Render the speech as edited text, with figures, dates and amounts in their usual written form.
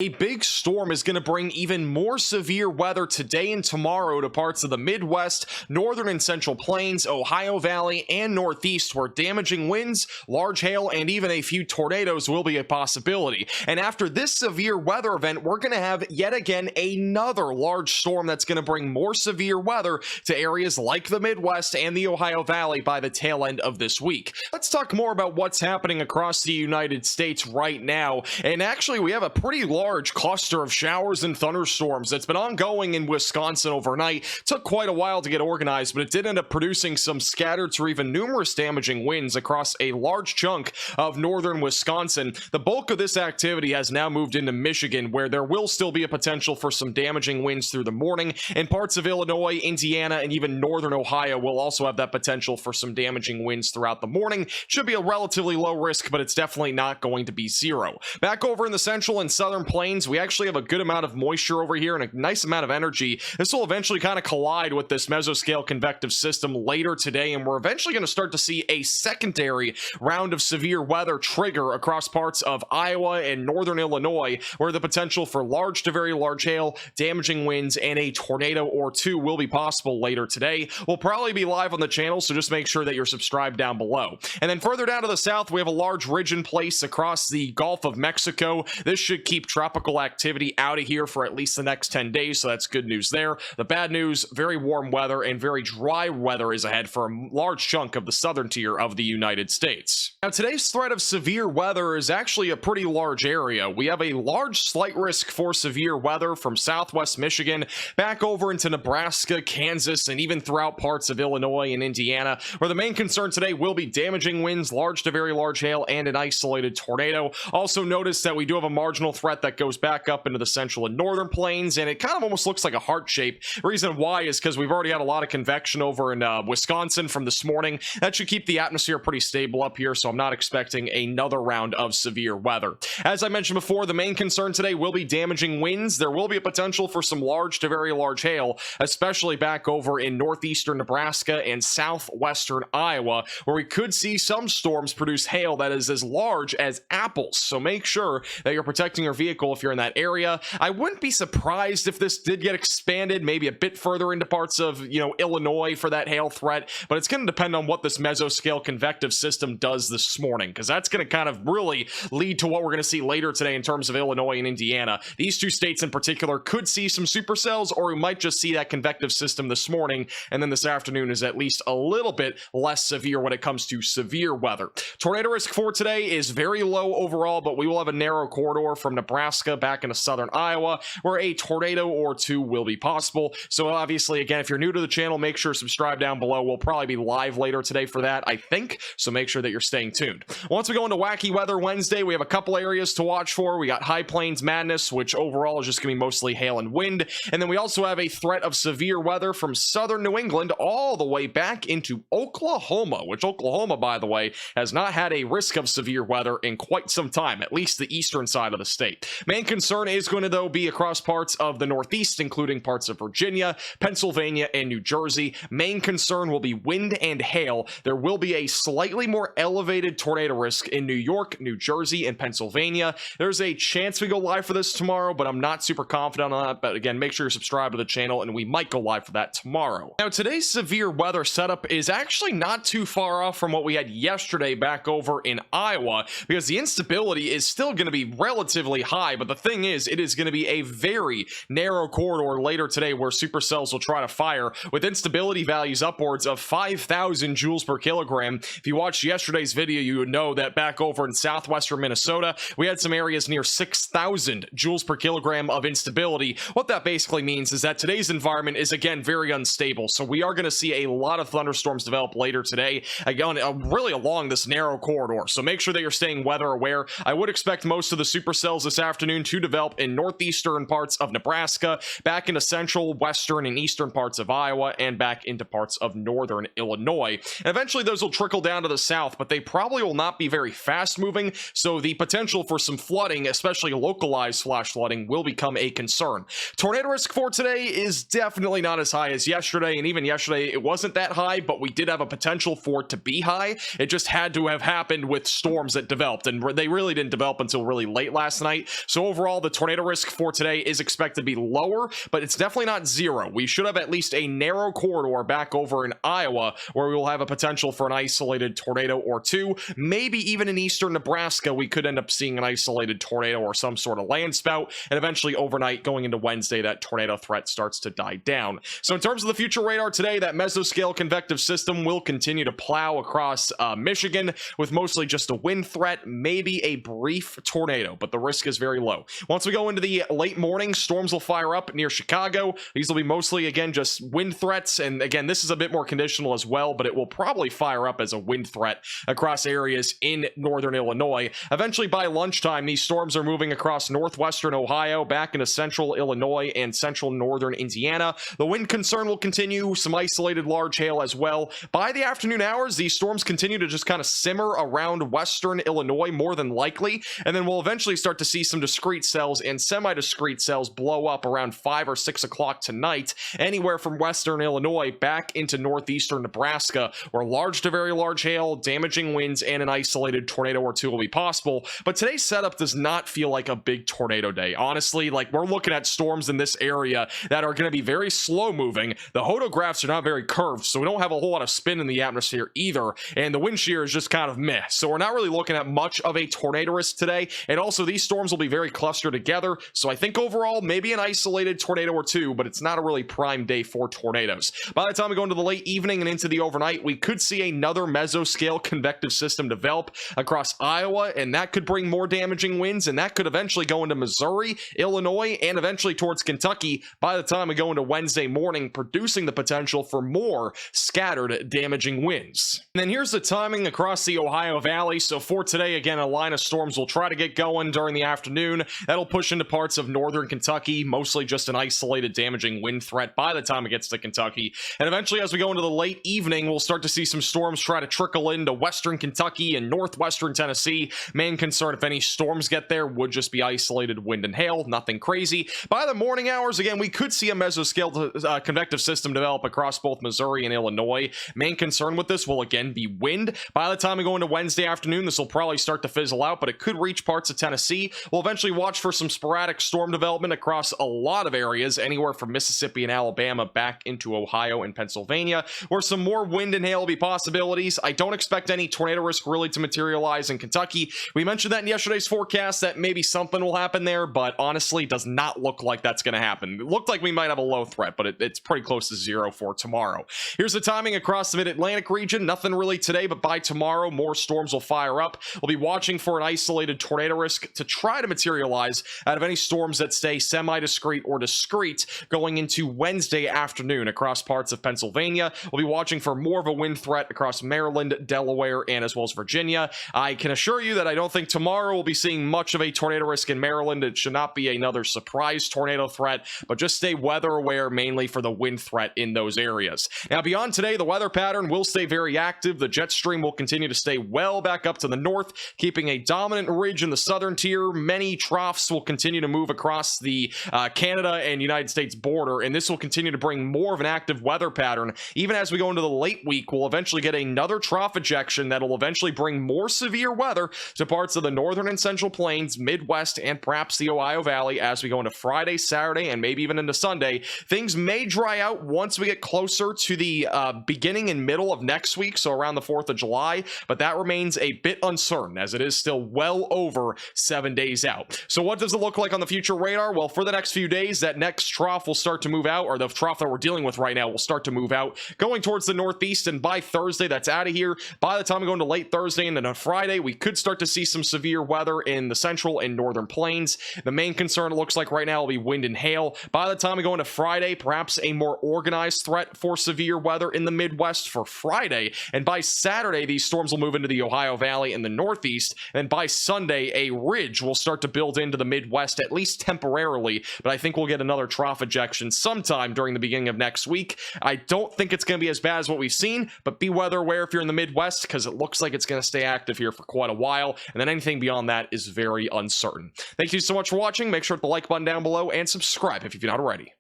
A big storm is going to bring even more severe weather today and tomorrow to parts of the Midwest, northern and central plains, Ohio Valley, and Northeast, where damaging winds, large hail, and even a few tornadoes will be a possibility. And after this severe weather event, we're going to have yet again another large storm that's going to bring more severe weather to areas like the Midwest and the Ohio Valley by the tail end of this week. Let's talk more about what's happening across the United States right now. And actually, we have a pretty large cluster of showers and thunderstorms that's been ongoing in Wisconsin overnight. Took quite a while to get organized, but it did end up producing some scattered or even numerous damaging winds across a large chunk of northern Wisconsin. The bulk of this activity has now moved into Michigan, where there will still be a potential for some damaging winds through the morning, and parts of Illinois, Indiana, and even northern Ohio will also have that potential for some damaging winds throughout the morning. Should be a relatively low risk, but it's definitely not going to be zero. Back over in the central and southern plains, we actually have a good amount of moisture over here and a nice amount of energy. This will eventually kind of collide with this mesoscale convective system later today, and we're eventually going to start to see a secondary round of severe weather trigger across parts of Iowa and northern Illinois, where the potential for large to very large hail, damaging winds, and a tornado or two will be possible later today. We'll probably be live on the channel, so just make sure that you're subscribed down below. And then further down to the south, we have a large ridge in place across the Gulf of Mexico. This should keep tropical activity out of here for at least the next 10 days, so that's good news there. The bad news, very warm weather and very dry weather is ahead for a large chunk of the southern tier of the United States. Now, today's threat of severe weather is actually a pretty large area. We have a large slight risk for severe weather from southwest Michigan back over into Nebraska, Kansas, and even throughout parts of Illinois and Indiana, where the main concern today will be damaging winds, large to very large hail, and an isolated tornado. Also notice that we do have a marginal threat that goes back up into the central and northern plains, and it kind of almost looks like a heart shape. Reason why is because we've already had a lot of convection over in Wisconsin from this morning. That should keep the atmosphere pretty stable up here, so I'm not expecting another round of severe weather. As I mentioned before, the main concern today will be damaging winds. There will be a potential for some large to very large hail, especially back over in northeastern Nebraska and southwestern Iowa, where we could see some storms produce hail that is as large as apples. So make sure that you're protecting your vehicle if you're in that area. I wouldn't be surprised if this did get expanded maybe a bit further into parts of, Illinois for that hail threat, but it's going to depend on what this mesoscale convective system does this morning, because that's going to kind of really lead to what we're going to see later today in terms of Illinois and Indiana. These two states in particular could see some supercells, or we might just see that convective system this morning, and then this afternoon is at least a little bit less severe when it comes to severe weather. Tornado risk for today is very low overall, but we will have a narrow corridor from Nebraska back into southern Iowa, where a tornado or two will be possible. So obviously, again, if you're new to the channel, make sure to subscribe down below. We'll probably be live later today for that, I think, so make sure that you're staying tuned. Once we go into Wacky Weather Wednesday, we have a couple areas to watch for. We got High Plains Madness, which overall is just going to be mostly hail and wind, and then we also have a threat of severe weather from southern New England all the way back into Oklahoma, which Oklahoma, by the way, has not had a risk of severe weather in quite some time, at least the eastern side of the state. Main concern is going to, though, be across parts of the Northeast, including parts of Virginia, Pennsylvania, and New Jersey. Main concern will be wind and hail. There will be a slightly more elevated tornado risk in New York, New Jersey, and Pennsylvania. There's a chance we go live for this tomorrow, but I'm not super confident on that. But again, make sure you're subscribed to the channel, and we might go live for that tomorrow. Now, today's severe weather setup is actually not too far off from what we had yesterday back over in Iowa, because the instability is still going to be relatively high, but the thing is, it is going to be a very narrow corridor later today where supercells will try to fire, with instability values upwards of 5,000 joules per kilogram. If you watched yesterday's video, you would know that back over in southwestern Minnesota, we had some areas near 6,000 joules per kilogram of instability. What that basically means is that today's environment is, again, very unstable, so we are going to see a lot of thunderstorms develop later today, again, really along this narrow corridor, so make sure that you're staying weather aware. I would expect most of the supercells this afternoon to develop in northeastern parts of Nebraska, back into central, western, and eastern parts of Iowa, and back into parts of northern Illinois. And eventually those will trickle down to the south, but they probably will not be very fast moving, so the potential for some flooding, especially localized flash flooding, will become a concern. Tornado risk for today is definitely not as high as yesterday, and even yesterday it wasn't that high, but we did have a potential for it to be high. It just had to have happened with storms that developed, and they really didn't develop until really late last night. So overall, the tornado risk for today is expected to be lower, but it's definitely not zero. We should have at least a narrow corridor back over in Iowa where we will have a potential for an isolated tornado or two. Maybe even in eastern Nebraska, we could end up seeing an isolated tornado or some sort of land spout, and eventually overnight going into Wednesday, that tornado threat starts to die down. So in terms of the future radar today, that mesoscale convective system will continue to plow across Michigan with mostly just a wind threat, maybe a brief tornado, but the risk is very low. Once we go into the late morning, storms will fire up near Chicago. These will be mostly, again, just wind threats, and again, this is a bit more conditional as well, but it will probably fire up as a wind threat across areas in northern Illinois. Eventually, by lunchtime, these storms are moving across northwestern Ohio, back into central Illinois and central northern Indiana. The wind concern will continue, some isolated large hail as well. By the afternoon hours, these storms continue to just kind of simmer around western Illinois, more than likely, and then we'll eventually start to see some discrete cells and semi-discrete cells blow up around 5 or 6 o'clock tonight, anywhere from western Illinois back into northeastern Nebraska, where large to very large hail, damaging winds, and an isolated tornado or two will be possible. But today's setup does not feel like a big tornado day. Honestly, like, we're looking at storms in this area that are going to be very slow moving. The hodographs are not very curved, so we don't have a whole lot of spin in the atmosphere either, and the wind shear is just kind of meh. So we're not really looking at much of a tornado risk today, and also these storms will be very clustered together, so I think overall maybe an isolated tornado or two, but it's not a really prime day for tornadoes. By the time we go into the late evening and into the overnight, we could see another mesoscale convective system develop across Iowa, and that could bring more damaging winds, and that could eventually go into Missouri, Illinois, and eventually towards Kentucky by the time we go into Wednesday morning, producing the potential for more scattered damaging winds. And then here's the timing across the Ohio Valley. So for today, again, a line of storms will try to get going during the afternoon. That'll push into parts of northern Kentucky, mostly just an isolated damaging wind threat by the time it gets to Kentucky. And eventually, as we go into the late evening, we'll start to see some storms try to trickle into western Kentucky and northwestern Tennessee. Main concern, if any storms get there, would just be isolated wind and hail, nothing crazy. By the morning hours, again, we could see a mesoscale convective system develop across both Missouri and Illinois. Main concern with this will again be wind. By the time we go into Wednesday afternoon, this will probably start to fizzle out, but it could reach parts of Tennessee. We'll eventually watch for some sporadic storm development across a lot of areas, anywhere from Mississippi and Alabama back into Ohio and Pennsylvania, where some more wind and hail will be possibilities. I don't expect any tornado risk really to materialize in Kentucky. We mentioned that in yesterday's forecast that maybe something will happen there, but honestly does not look like that's going to happen. It looked like we might have a low threat, but it's pretty close to zero for tomorrow. Here's the timing across the mid-Atlantic region. Nothing really today, but by tomorrow, more storms will fire up. We'll be watching for an isolated tornado risk to try to materialize out of any storms that stay semi-discrete or discrete going into Wednesday afternoon across parts of Pennsylvania. We'll be watching for more of a wind threat across Maryland, Delaware, and as well as Virginia. I can assure you that I don't think tomorrow we'll be seeing much of a tornado risk in Maryland. It should not be another surprise tornado threat, but just stay weather aware mainly for the wind threat in those areas. Now, beyond today, the weather pattern will stay very active. The jet stream will continue to stay well back up to the north, keeping a dominant ridge in the southern tier. Many troughs will continue to move across the Canada and United States border, and this will continue to bring more of an active weather pattern. Even as we go into the late week, we'll eventually get another trough ejection that'll eventually bring more severe weather to parts of the northern and central plains, Midwest, and perhaps the Ohio Valley as we go into Friday, Saturday, and maybe even into Sunday. Things may dry out once we get closer to the beginning and middle of next week, so around the 4th of July, but that remains a bit uncertain as it is still well over 7 days out. So what does it look like on the future radar? Well, for the next few days, that next trough will start to move out, or the trough that we're dealing with right now will start to move out, going towards the northeast, and by Thursday, that's out of here. By the time we go into late Thursday and then on Friday, we could start to see some severe weather in the central and northern plains. The main concern, it looks like right now, will be wind and hail. By the time we go into Friday, perhaps a more organized threat for severe weather in the Midwest for Friday, and by Saturday, these storms will move into the Ohio Valley and the Northeast, and by Sunday, a ridge will start to build into the Midwest, at least temporarily, but I think we'll get another trough ejection sometime during the beginning of next week. I don't think it's going to be as bad as what we've seen, but be weather aware if you're in the Midwest, because it looks like it's going to stay active here for quite a while, and then anything beyond that is very uncertain. Thank you so much for watching. Make sure to hit the like button down below and subscribe if you've not already.